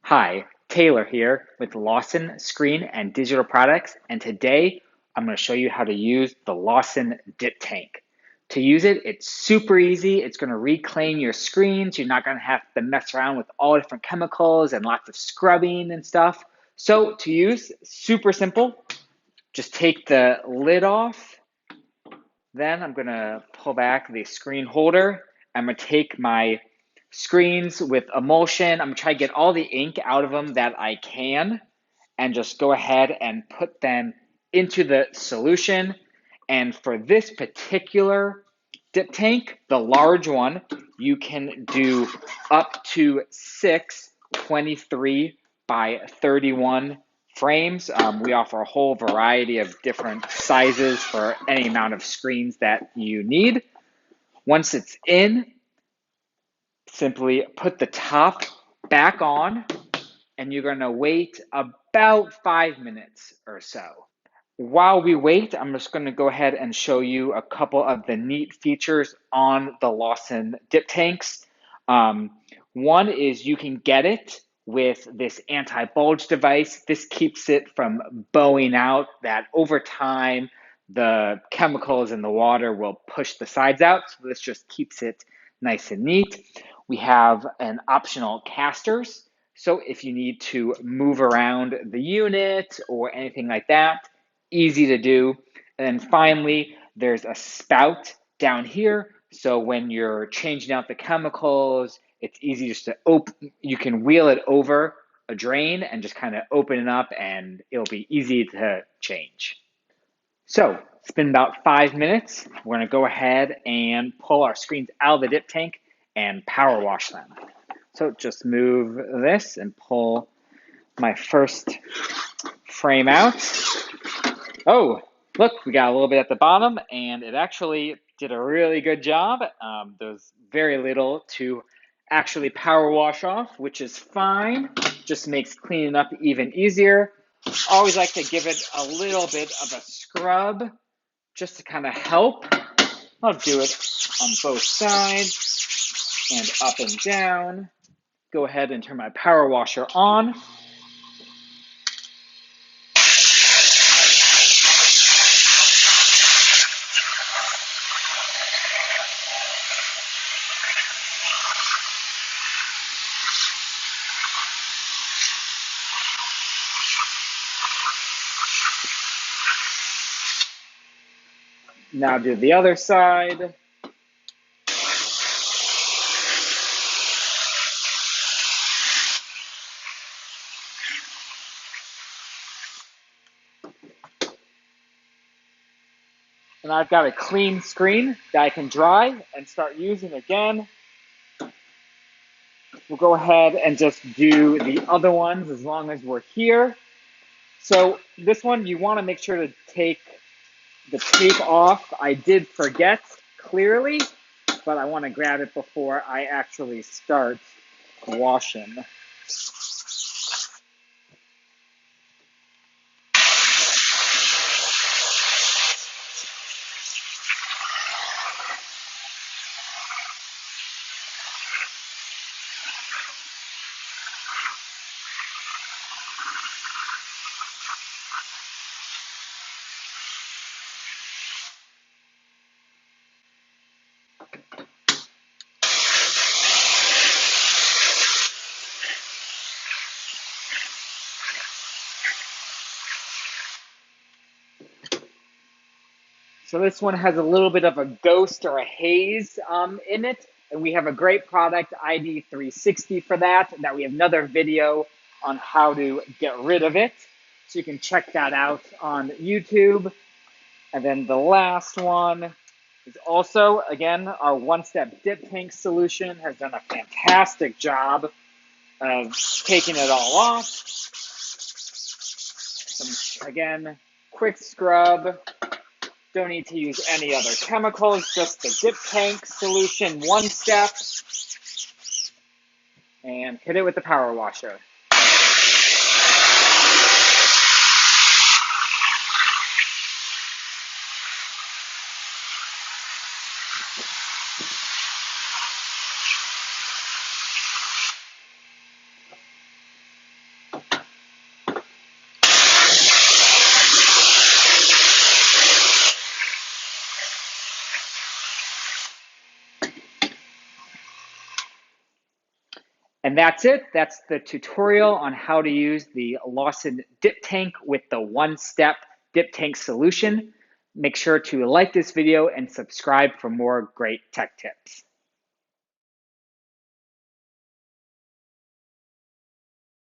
Hi, Taylor here with Lawson Screen and Digital Products, and today I'm going to show you how to use the Lawson Dip Tank. To use it, it's super easy. It's going to reclaim your screens. You're not going to have to mess around with all different chemicals and lots of scrubbing and stuff. So to use, super simple. Just take the lid off. Then I'm going to pull back the screen holder. I'm going to take my screens with emulsion. I'm going to try to get all the ink out of them that I can and just go ahead and put them into the solution. And for this particular dip tank, the large one, you can do up to 6 23 by 31 frames. We offer a whole variety of different sizes for any amount of screens that you need. Once it's in, simply put the top back on, and you're going to wait about 5 minutes or so. While we wait, I'm just going to go ahead and show you a couple of the neat features on the Lawson dip tanks. One is you can get it with this anti-bulge device. This keeps it from bowing out, that over time the chemicals in the water will push the sides out. So this just keeps it nice and neat. We have an optional casters. So if you need to move around the unit or anything like that, easy to do. And then finally, there's a spout down here. So when you're changing out the chemicals, it's easy just to open, you can wheel it over a drain and just kind of open it up and it'll be easy to change. So it's been about 5 minutes. We're gonna go ahead and pull our screens out of the dip tank and power wash them. So just move this and pull my first frame out. Oh, look, we got a little bit at the bottom, and it actually did a really good job. There's very little to actually power wash off, which is fine. Just makes cleaning up even easier. Always like to give it a little bit of a scrub just to kind of help. I'll do it on both sides and up and down. Go ahead and turn my power washer on. Now do the other side. And I've got a clean screen that I can dry and start using again. We'll go ahead and just do the other ones as long as we're here. So this one, you want to make sure to take the tape off. I did forget clearly, but I want to grab it before I actually start washing. So this one has a little bit of a ghost or a haze in it, and we have a great product, ID 360, for that we have another video on how to get rid of it. So you can check that out on YouTube. And then the last one is also, again, our one-step dip tank solution has done a fantastic job of taking it all off. Some, again, quick scrub. Don't need to use any other chemicals, just the dip tank solution, one step. And hit it with the power washer. And that's it. That's the tutorial on how to use the Lawson dip tank with the one-step dip tank solution. Make sure to like this video and subscribe for more great tech tips.